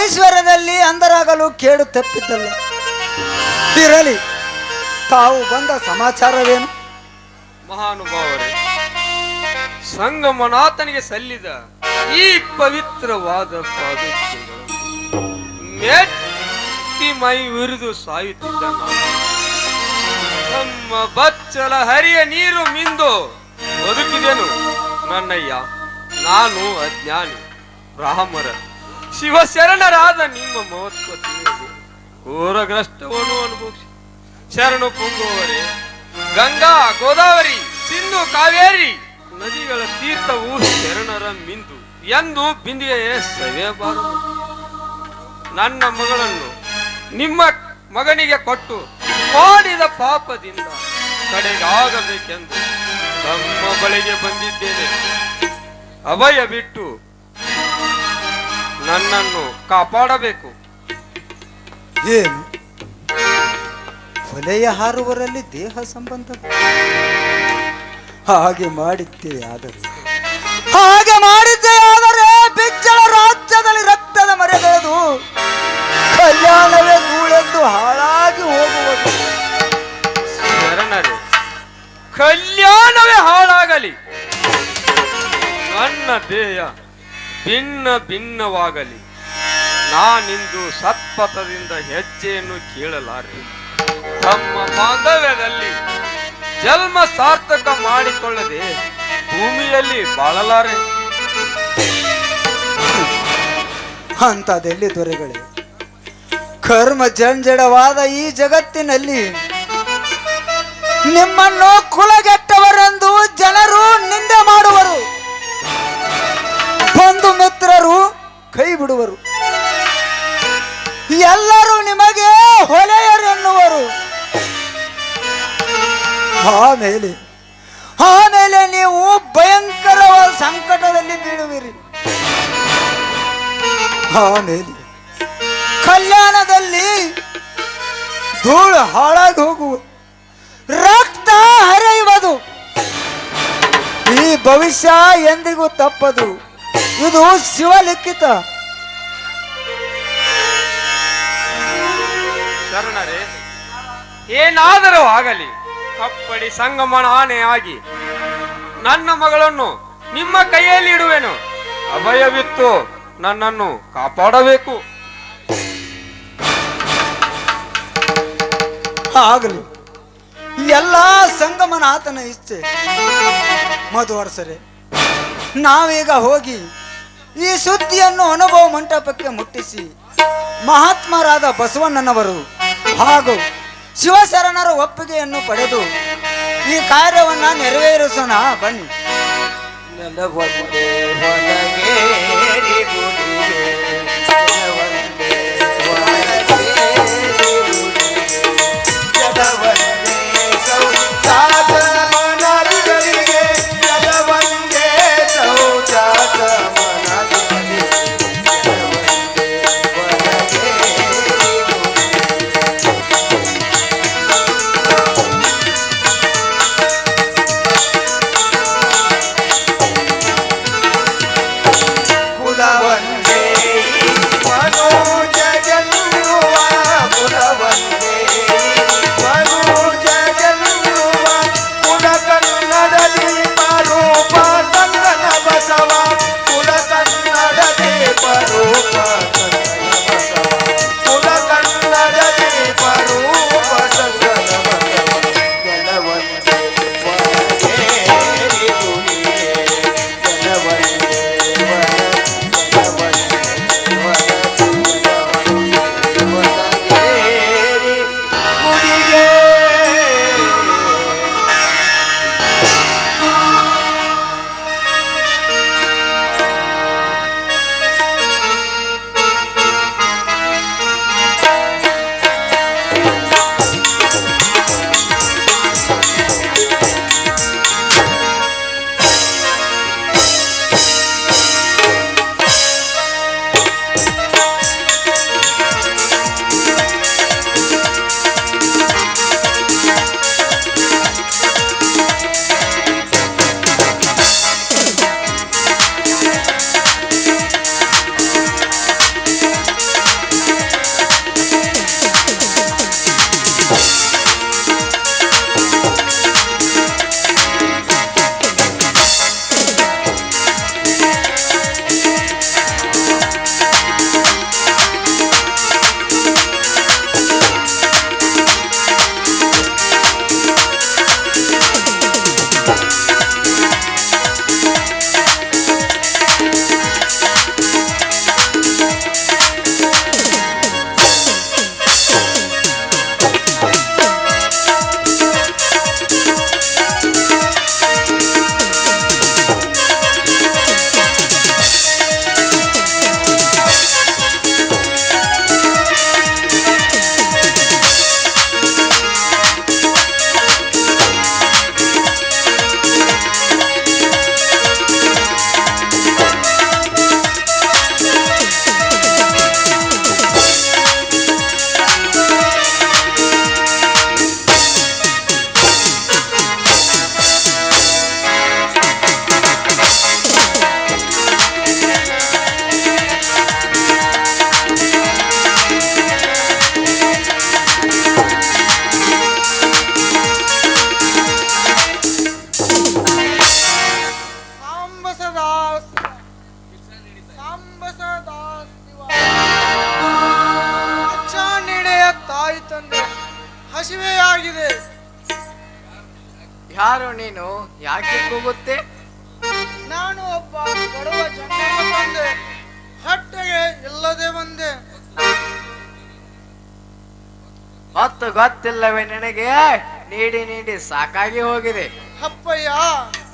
ಐಶ್ವರ್ಯದಲ್ಲಿ ಅಂಧರಾಗಲು ಕೇಡು ತಪ್ಪಿದ್ದಲ್ಲ. ಇರಲಿ, ತಾವು ಬಂದ ಸಮಾಚಾರವೇನು? ಮಹಾನುಭಾವರೇ, ಸಂಗಮನಾಥನಿಗೆ ಸಲ್ಲಿದ ಈ ಪವಿತ್ರವಾದ ಪಾದೋಕ್ತಿಗಳು ಮೆಟ್ಟಿ ಮೈ ಉರಿದು ಸಾಯುತ್ತಿದ್ದ ನಾನು ನಮ್ಮ ಬಚ್ಚಲ ಹರಿಯ ನೀರು ಮಿಂದು ಬದುಕಿದೆನು. ನನ್ನಯ್ಯ, ನಾನು ಅಜ್ಞಾನಿ ಬ್ರಾಹ್ಮರ ಶಿವಶರಣರಾದ ನಿಮ್ಮ ಮಹತ್ವ ಘೋರಗ್ರಸ್ತವನ್ನು ಅನುಭವಿಸಿದೆ. ಶರಣು ಪುಂಗುವವರೇ, ಗಂಗಾ ಗೋದಾವರಿ ಸಿಂಧು ಕಾವೇರಿ ನದಿಗಳ ತೀರ್ಥವು ಶರಣರ ಮಿಂದು ಎಂದು ಬಿಂದಿಗೆಯೇ ಸವೆಯಬಾರದು. ನನ್ನ ಮಗಳನ್ನು ನಿಮ್ಮ ಮಗನಿಗೆ ಕೊಟ್ಟು ಮಾಡಿದ ಪಾಪದಿಂದ ಕಡೆಗಾಗಬೇಕೆಂದು ತಮ್ಮ ಬಳಿಗೆ ಬಂದಿದ್ದೇನೆ. ಅಭಯ ಬಿಟ್ಟು ನನ್ನನ್ನು ಕಾಪಾಡಬೇಕು. ಏನು ಹೊಲೆಯ ಹಾರುವರಲ್ಲಿ ದೇಹ ಸಂಬಂಧ ಹಾಗೆ ಮಾಡಿದ್ದೆ ಆದರೆ ಬಿಜ್ಜಳ ರಾಜ್ಯದಲ್ಲಿ ರಕ್ತದ ಮರೆಗಳೆದು ಕಲ್ಯಾಣವೇ ಧೂಳೆಂದು ಹಾಳಾಗಿ ಹೋಗುವುದು. ಶರಣರೇ, ಕಲ್ಯಾಣವೇ ಹಾಳಾಗಲಿ, ನನ್ನ ದೇಹ ಭಿನ್ನ ಭಿನ್ನವಾಗಲಿ. ನಾನಿಂದು ಸತ್ಪಥದಿಂದ ಹೆಜ್ಜೆಯನ್ನು ಕೇಳಲಾರೆ. ತಮ್ಮ ಬಾಂಧವ್ಯದಲ್ಲಿ ಜನ್ಮ ಸಾರ್ಥಕ ಮಾಡಿಕೊಳ್ಳದೆ ಭೂಮಿಯಲ್ಲಿ ಬಾಳಲಾರೆ. ಅಂಥದೆಲ್ಲಿ ದೊರೆಗಳೇ, ಕರ್ಮ ಜಂಜಡವಾದ ಈ ಜಗತ್ತಿನಲ್ಲಿ ನಿಮ್ಮನ್ನು ಕುಲಗೆಟ್ಟವರೆಂದು ಜನರು ನಿಂದೆ ಮಾಡುವರು, ಬಂಧು ಮಿತ್ರರು ಕೈ ಬಿಡುವರು, ಎಲ್ಲರೂ ನಿಮಗೆ ಹೊಲೆಯರೆನ್ನುವರು. ಆಮೇಲೆ ನೀವು ಭಯಂಕರವಾದ ಸಂಕಟದಲ್ಲಿ ಬೀಳುವಿರಿ. ಆಮೇಲೆ ಕಲ್ಯಾಣದಲ್ಲಿ ಧೂಳು ಹಾಳಾಗಿ ಹೋಗುವುದು, ರಕ್ತ ಹರಿಯುವುದು. ಈ ಭವಿಷ್ಯ ಎಂದಿಗೂ ತಪ್ಪದು. ಇದು ಶಿವಲಿಖಿತ. ಶರಣರೇ, ಏನಾದರೂ ಆಗಲಿ, ಕಪ್ಪಡಿ ಸಂಗಮನ ಆಣೆ ಆಗಿ ನನ್ನ ಮಗಳನ್ನು ನಿಮ್ಮ ಕೈಯಲ್ಲಿ ಇಡುವೆನು. ಅಭಯವಿತ್ತು ನನ್ನನ್ನು ಕಾಪಾಡಬೇಕು. ಆಗಲಿ, ಎಲ್ಲ ಸಂಗಮನಾಥನ ಇಚ್ಛೆ. ಮಧುವರ್ಸರೆ, ನಾವೀಗ ಹೋಗಿ ಈ ಸುದ್ದಿಯನ್ನು ಅನುಭವ ಮಂಟಪಕ್ಕೆ ಮುಟ್ಟಿಸಿ ಮಹಾತ್ಮರಾದ ಬಸವಣ್ಣನವರು ಹಾಗೂ ಶಿವಶರಣರ ಒಪ್ಪಿಗೆಯನ್ನು ಪಡೆದು ಈ ಕಾರ್ಯವನ್ನ ನೆರವೇರಿಸೋಣ. ಬನ್ನಿ. ಕುಲವಂದೇ ಹಸಿವೆಯಾಗಿದೆ. ಯಾರು ನೀನು? ಯಾಕೆ ಕೂಗುತ್ತೆ? ನಾನು ಒಬ್ಬ ಬಡವ ಜನರಿಂದ ಬಂದೆ, ಹೊಟ್ಟೆಗೆ ಇಲ್ಲದೆ ಬಂದೆ. ಹೊತ್ತು ಗೊತ್ತಿಲ್ಲವೇ ನಿನಗೆ? ನೀಡಿ ನೀಡಿ ಸಾಕಾಗಿ ಹೋಗಿದೆ. ಅಪ್ಪಯ್ಯ,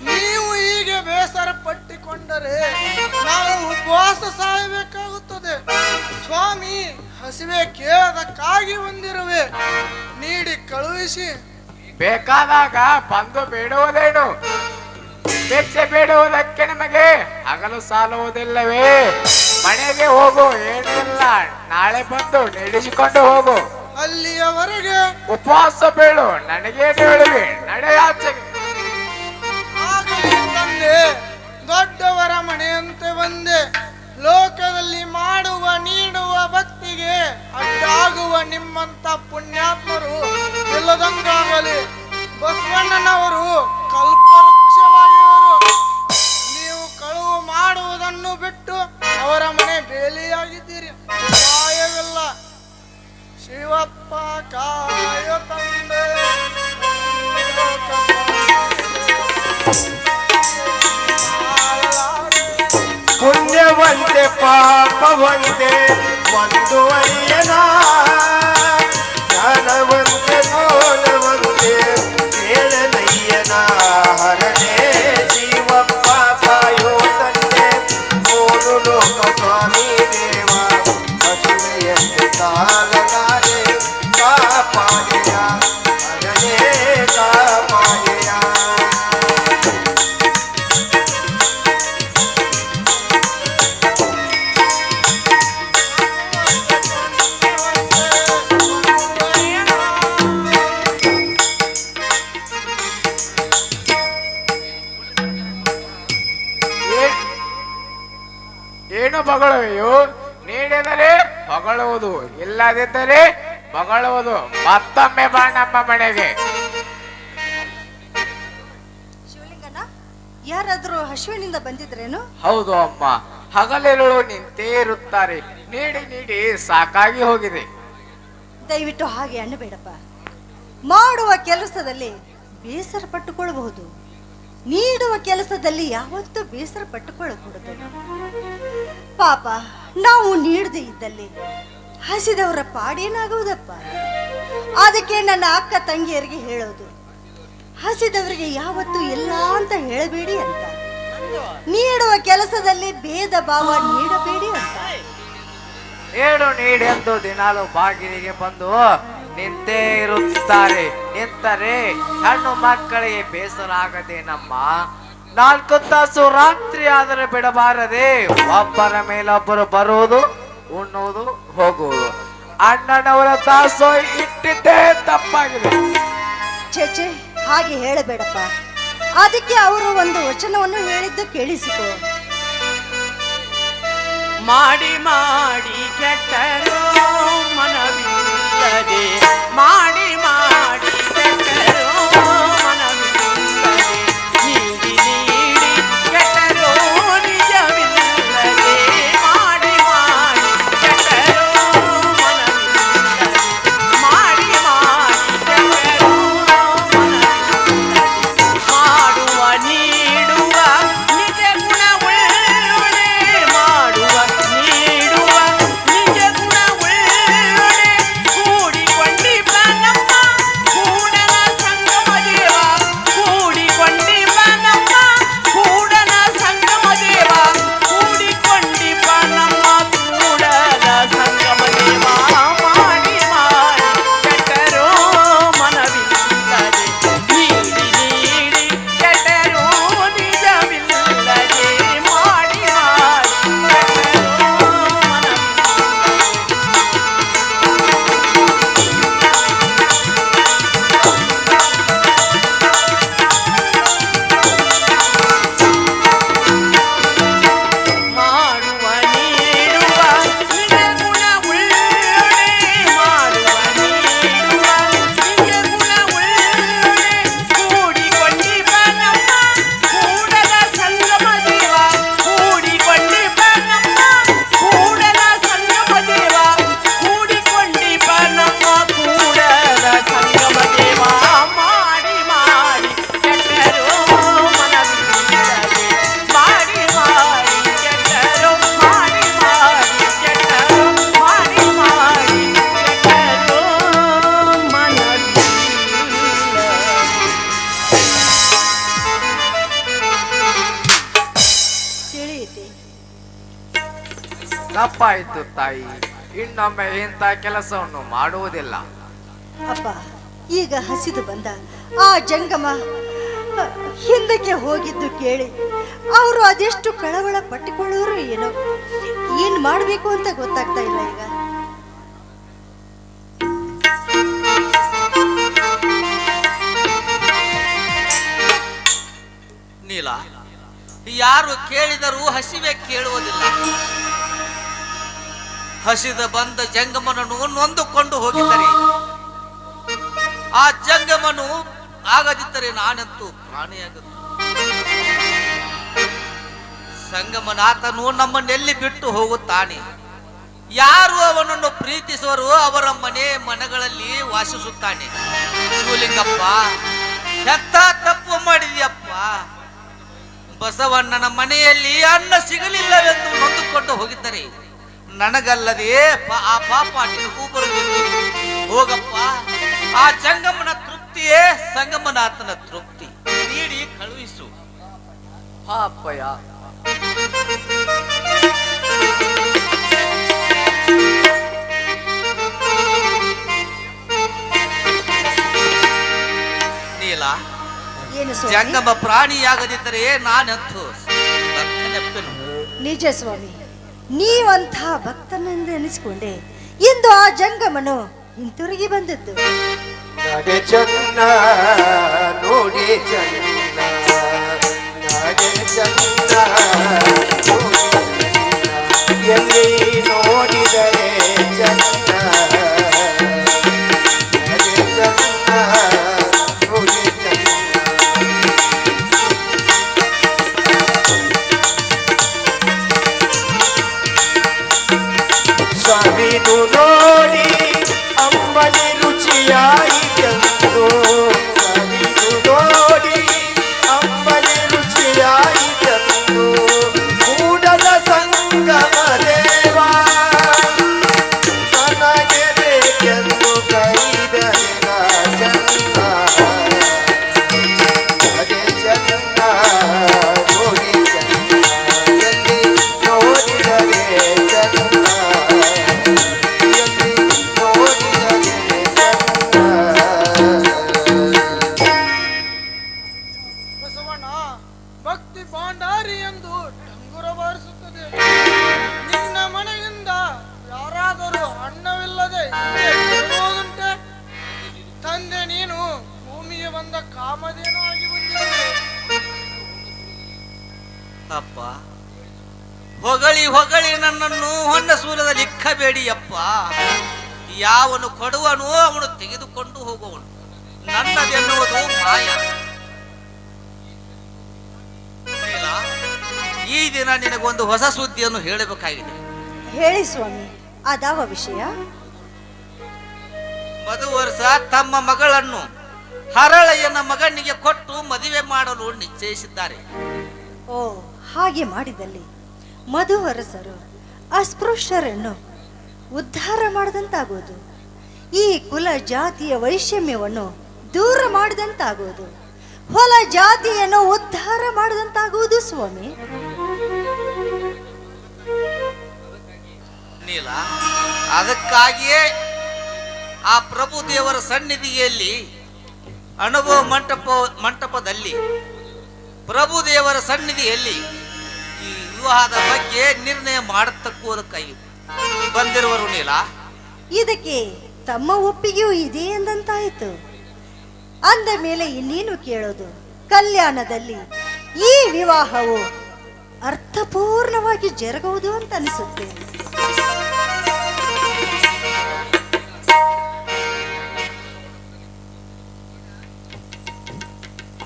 ನೀವು ಹೀಗೆ ಬೇಸರ ಪಟ್ಟಿಕೊಂಡರೆ ನಾವು ಉಪವಾಸ ಸಾಯಬೇಕಾಗುತ್ತದೆ. ಸ್ವಾಮಿ, ಹಸಿವೆ ಕೇಳದಕ್ಕಾಗಿ ಬಂದಿರುವೆ, ನೀಡಿ ಕಳುಹಿಸಿ. ಬೇಕಾದಾಗ ಬಂದು ಬೇಡುವುದೇನು? ಭಿಕ್ಷೆ ಬೇಡುವುದಕ್ಕೆ ನಮಗೆ ಹಗಲು ಸಾಲುವುದಿಲ್ಲವೇ? ಮನೆಗೆ ಹೋಗು, ಏನಿಲ್ಲ, ನಾಳೆ ಬಂದು ನಡೆಸಿಕೊಂಡು ಹೋಗು. ಅಲ್ಲಿಯವರೆಗೆ ಉಪವಾಸ ಬೇಡು, ನನಗೆ ಹೇಳುವೆ, ನಡೆಯಾಚೆಗೆ. ಆಗಲಿ ತಂದೆ, ದೊಡ್ಡವರ ಮನೆಯಂತೆ ಬಂದೆ. ಲೋಕದಲ್ಲಿ ಮಾಡುವ ನೀಡುವ ಭಕ್ತಿಗೆ ಅಡ್ಡಾಗುವ ನಿಮ್ಮಂತ ಪುಣ್ಯಾತ್ಮರು ಇಲ್ಲದಂಗಾಗಲಿ. ಬಸವಣ್ಣನವರು ಕಲ್ಪವೃಕ್ಷವಾಗಿವರು. ನೀವು ಕಳುವು ಮಾಡುವುದನ್ನು ಬಿಟ್ಟು ಅವರ ಮನೆ ಬೇಲಿಯಾಗಿದ್ದೀರಿ. ನ್ಯಾಯವಿಲ್ಲ. ಶಿವಪ್ಪ ಕಾಯೋ ತಂದೆ, ಪುಣ್ಯವಂತೆ ಪಾಪವಂತೆ ಮುಂದುವರಿಯನ, ಜ್ಞಾನವಂತೆ ಮೌನವಂತೆ ಹೇಳನಯ್ಯನ. ಹರನೇ ಶಿವಪ್ಪ ಕಾಯೋ ತಂದೆ, ಮೂರು ಲೋಕ ಸ್ವಾಮಿ ದೇವ, ಹಸುವೆಯಂತೆ ತಾಳಲಾರೆ ಕಾಪಾಡೆಯ, ಹರನೇ ಕಾಪಾಡೆಯ. ಏನು ಬಗಳುವೆಯೋ? ನೀಡಿದರೆ ಹೊಗಳುವುದು, ಇಲ್ಲದಿದ್ದರೆ ಬಗಳುವುದು. ಮತ್ತೊಮ್ಮೆ ಬಾ ನಮ್ಮ ಮನೆಗೆ. ಶಿವಲಿಂಗನ, ಯಾರಾದ್ರೂ ಹಸುವಿನಿಂದ ಬಂದಿದ್ರೇನು? ಹೌದು ಅಮ್ಮ, ಹಗಲಿರುಳು ನಿಂತೇ ಇರುತ್ತಾರೆ. ನೀಡಿ ನೀಡಿ ಸಾಕಾಗಿ ಹೋಗಿದೆ. ದಯವಿಟ್ಟು ಹಾಗೆ ಅನ್ನಬೇಡಪ್ಪ. ಮಾಡುವ ಕೆಲಸದಲ್ಲಿ ಬೇಸರ ಪಟ್ಟುಕೊಳ್ಳಬಹುದು, ನೀಡುವ ಕೆಲಸದಲ್ಲಿ ಯಾವತ್ತೂ ಬೇಸರ ಪಟ್ಟುಕೊಳ್ಳಕೂಡದು. ಪಾಪ, ನಾವು ನೀಡದೇ ಇದ್ದಲ್ಲಿ ಹಸಿದವರ ಪಾಡೇನಾಗುವುದಪ್ಪ. ಅದಕ್ಕೆ ನನ್ನ ಅಕ್ಕ ತಂಗಿಯರಿಗೆ ಹೇಳೋದು, ಹಸಿದವರಿಗೆ ಯಾವತ್ತೂ ಇಲ್ಲ ಅಂತ ಹೇಳಬೇಡಿ ಅಂತ. ನೀಡುವ ಕೆಲಸದಲ್ಲಿ ಭೇದ ಭಾವ ನೀಡಬೇಡಿ ಅಂತ. ನೀಡು ನೀಡೆಂದು ದಿನಾಲು ಬಾಗಿಲಿಗೆ ಬಂದು ನಿಂತೇ ಇರುತ್ತಾರೆ. ನಿಂತರೆ ಹೆಣ್ಣು ಮಕ್ಕಳಿಗೆ ಬೇಸರ ಆಗದೇನಮ್ಮ. 4 ತಾಸು ರಾತ್ರಿ ಆದರೆ ಬಿಡಬಾರದೆ. ಒಬ್ಬರ ಮೇಲೊಬ್ಬರು ಬರುವುದು, ಉಣ್ಣುವುದು, ಹೋಗುವುದು. ಅಣ್ಣನವರ ತಾಸು ಇಟ್ಟಿದ್ದೇ ತಪ್ಪಾಗಿದೆ. ಚೇಚೆ, ಹಾಗೆ ಹೇಳಬೇಡಪ್ಪ. ಅದಕ್ಕೆ ಅವರು ಒಂದು ವಚನವನ್ನು ಹೇಳಿದ್ದು ಕೇಳಿಸಿಕೊ. ಮಾಡಿ ಮಾಡಿ ಕೆಟ್ಟರೋ ಮನವಿಲ್ಲದೆ, ಮಾಡಿ ಮಾಡಿ ಕೆಟ್ಟರೋ ಮನವಿಲ್ಲದೆ, ನೀಡಿ ನೀಡಿ ಕೆಟ್ಟರೋ ನಿಜವಿಲ್ಲದೆ, ಮಾಡಿ ಮಾಡಿ ಕೆಟ್ಟರೋ ಮನವಿಲ್ಲದೆ, ಮಾಡಿ ಮಾಡಿ ಕೆಟ್ಟರೋ ಮನವಿಲ್ಲದೆ, ಮಾಡುವ ನೀಡುವ ನಿಜ ಗುಣವುಳ್ಳೊಡೆ, ಮಾಡುವ ನೀಡುವ ನಿಜ ಗುಣವುಳ್ಳೊಡೆ, ಕೂಡಿಕೊಂಡಿಪ್ಪ ನಮ್ಮ ತಪ್ಪಾಯಿತು ತಾಯಿ. ಇನ್ನೊಮ್ಮೆ ಇಂಥ ಕೆಲಸವನ್ನು ಮಾಡುವುದಿಲ್ಲ. ಅಪ್ಪ, ಈಗ ಹಸಿದು ಬಂದ ಆ ಜಂಗಮ ಹಿಂದಕ್ಕೆ ಹೋಗಿದ್ದು ಕೇಳಿ ಅವರು ಅದೆಷ್ಟು ಕಳವಳ ಪಟ್ಟಿಕೊಳ್ಳೋರು ಏನೋ. ಏನ್ ಮಾಡ್ಬೇಕು ಅಂತ ಗೊತ್ತಾಗ್ತಾ ಇಲ್ಲ ಈಗ. ನೀಲ, ಯಾರು ಕೇಳಿದರೂ ಹಸಿವೆ ಕೇಳುವುದಿಲ್ಲ. ಹಸಿದ ಬಂದ ಜಂಗಮನನ್ನು ನೊಂದುಕೊಂಡು ಹೋಗಿದ್ದರೆ, ಆ ಜಂಗಮನು ಆಗದಿದ್ದರೆ ನಾನಂತೂ ಪ್ರಾಣಿಯಾಗುತ್ತ. ಸಂಗಮನಾಥನು ನಮ್ಮನ್ನೆಲ್ಲಿ ಬಿಟ್ಟು ಹೋಗುತ್ತಾನೆ. ಯಾರು ಅವನನ್ನು ಪ್ರೀತಿಸುವರು ಅವರ ಮನೆಗಳಲ್ಲಿ ವಾಸಿಸುತ್ತಾನೆ. ಶಿವಲಿಂಗಪ್ಪ, ಎಂತ ತಪ್ಪು ಮಾಡಿದ್ಯಪ್ಪ. ಬಸವಣ್ಣನ ಮನೆಯಲ್ಲಿ ಅನ್ನ ಸಿಗಲಿಲ್ಲವೆಂದು ನೊಂದುಕೊಂಡು ಹೋಗಿದ್ದರೆ ನನಗಲ್ಲದೆ ಆ ಪಾಪ ನಿನಗೂ ಬರುವುದು. ಹೋಗಪ್ಪ, ಆ ಜಂಗಮನ ತೃಪ್ತಿಯೇ ಸಂಗಮನಾಥನ ತೃಪ್ತಿ. ನೀಡಿ ಕಳುಹಿಸು. ಪಾಪಯ್ಯ. ನೀಲ, ಏನು ಸ್ವಾಮಿ? ಜಂಗಮ ಪ್ರಾಣಿಯಾಗದಿದ್ದರೆ ನಾನಂತೂ ಭಕ್ತನೆಪ್ಪೆನು. ನಿಜ ಸ್ವಾಮಿ, ನೀವಂಥ ಭಕ್ತನೆಂದು ಎನಿಸಿಕೊಂಡೆ ಇಂದು ಆ ಜಂಗಮನು ಹಿಂತಿರುಗಿ ಬಂದದ್ದು. ನಡೆ ಚನ್ನ ನೋಡಿ ಚನ್ನ, ನಡೆ ಚನ್ನ ಎಲ್ಲಿ ನೋಡಿದರೆ ಚನ್ನ, ನಡೆ ಚನ್ನ ನೋಡಿ ಚನ್ನ. ಸ್ವಾಮಿನು ನೋಡಿ ಅಂಬಲಿ ರುಚಿಯಾಯಿತೆಂದು, ಸ್ವಾಮಿನು ನೋಡಿ ಅಂಬಲಿ ರುಚಿಯಾಯಿತೆಂದು ಕೂಡಲ ಸಂಗಮ ದೇವ ನನಗೆ ಬೇಕೆಂದು ಕೈದರೆ ಚನ್ನ, ಅದೇ ಚನ್ನ ನೋಡಿ ಚನ್ನ ಎಲ್ಲಿ ನೋಡಿದರೆ ಚನ್ನ, ಎಲ್ಲಿ ನೋಡಿದರೆ ಚನ್ನ. ಬಸವಣ್ಣ ಭಕ್ತಿ ಭಾಂಡಾರಿ ಎಂದು ಡಂಗುರ ಬಾರಿಸುತ್ತದೆ. ನಿನ್ನ ಮನೆಯಿಂದ ಯಾರಾದರೂ ಅನ್ನವಿಲ್ಲದೆ ಬರುವುದುಂಟೆ? ತಂದೆ, ನೀನು ಭೂಮಿಗೆ ಬಂದ ಕಾಮಧೇನು ಆಗಿ ಬಂದಿರುವೆ. ಅಪ್ಪ, ಹೊಗಳಿ ಹೊಗಳಿ ನನ್ನನ್ನು ಹೊನ್ನ ಸೂಲದಲ್ಲಿ ಇಕ್ಕಬೇಡಿ ಅಪ್ಪ. ಯಾವನು ಕೊಡುವನು ಅವನು ತೆಗೆದುಕೊಂಡು ಹೋಗುವನು. ನನ್ನದೆನ್ನುವುದು ಮಾಯ. ನೀಲ, ಈ ದಿನ ನಿನಗೊಂದು ಹೊಸ ಸುದ್ದಿಯನ್ನು ಹೇಳಬೇಕಾಗಿದೆ. ಹೇಳಿ ಸ್ವಾಮಿ, ಅದಾವ ವಿಷಯ? ಮಧುವರ್ಷ ತಮ್ಮ ಮಗಳನ್ನು ಹರಳಯ್ಯನ ಮಗನಿಗೆ ಕೊಟ್ಟು ಮದುವೆ ಮಾಡಲು ನಿಶ್ಚಯಿಸಿದ್ದಾರೆ. ಓ, ಹಾಗೆ ಮಾಡಿದಲ್ಲಿ ಮಧುವರಸರು ಅಸ್ಪೃಶ್ಯರನ್ನು ಉದ್ಧಾರ ಮಾಡದಂತಾಗುವುದು. ಈ ಕುಲ ಜಾತಿಯ ವೈಷಮ್ಯವನ್ನು ದೂರ ಮಾಡಿದಂತಾಗುವುದು. ಹೊಲ ಜಾತಿಯನ್ನು ಉದ್ಧಾರ ಮಾಡಿದಂತಾಗುವುದು ಸ್ವಾಮಿ. ನೀಲ, ಅದಕ್ಕಾಗಿಯೇ ಆ ಪ್ರಭು ದೇವರ ಸನ್ನಿಧಿಯಲ್ಲಿ ಅನುಭವ ಮಂಟಪದಲ್ಲಿ ಪ್ರಭು ದೇವರ ಸನ್ನಿಧಿಯಲ್ಲಿ ಈ ವಿವಾಹದ ಬಗ್ಗೆ ನಿರ್ಣಯ ಮಾಡತಕ್ಕುವುದಕ್ಕಾಗಿ ಬಂದಿರುವರು. ನೀಲ, ಇದಕ್ಕೆ ತಮ್ಮ ಒಪ್ಪಿಗೆಯೂ ಇದೆ ಎಂದಂತಾಯಿತು. ಅಂದ ಮೇಲೆ ಇನ್ನೇನು ಕೇಳೋದು? ಕಲ್ಯಾಣದಲ್ಲಿ ಈ ವಿವಾಹವು ಅರ್ಥಪೂರ್ಣವಾಗಿ ಜರುಗುವುದು ಅಂತ ಅನಿಸುತ್ತೆ.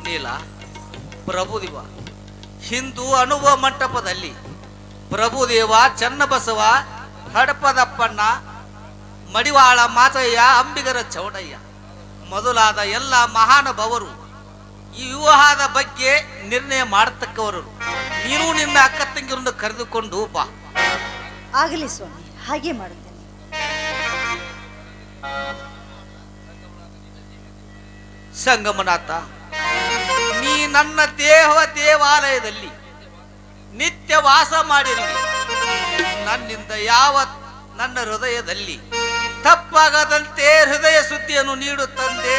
ನೀಲ, ಪ್ರಭುದೇವ ಹಿಂದೂ ಅನುಭವ ಮಂಟಪದಲ್ಲಿ ಪ್ರಭುದೇವ, ಚನ್ನಬಸವ, ಹಡಪದಪ್ಪಣ್ಣ, ಮಡಿವಾಳ ಮಾತಯ್ಯ, ಅಂಬಿಗರ ಚೌಡಯ್ಯ ಮೊದಲಾದ ಎಲ್ಲ ಮಹಾನುಭಾವರು ಈ ವಿವಾಹದ ಬಗ್ಗೆ ನಿರ್ಣಯ ಮಾಡತಕ್ಕವರು. ನೀನು ನಿನ್ನ ಅಕ್ಕ ತಂಗಿರನ್ನು ಕರೆದುಕೊಂಡು ಬಾ. ಆಗಲಿ ಸ್ವಾಮಿ, ಹಾಗೆ ಮಾಡುತ್ತೇನೆ. ಸಂಗಮನಾಥ, ನೀ ನನ್ನ ದೇವಾಲಯದಲ್ಲಿ ನಿತ್ಯ ವಾಸ ಮಾಡಿರುವೆ. ನನ್ನಿಂದ ನನ್ನ ಹೃದಯದಲ್ಲಿ ತಪ್ಪಾಗದಂತೆ ಹೃದಯ ಸುದ್ದಿಯನ್ನು ನೀಡುತ್ತಂದೆ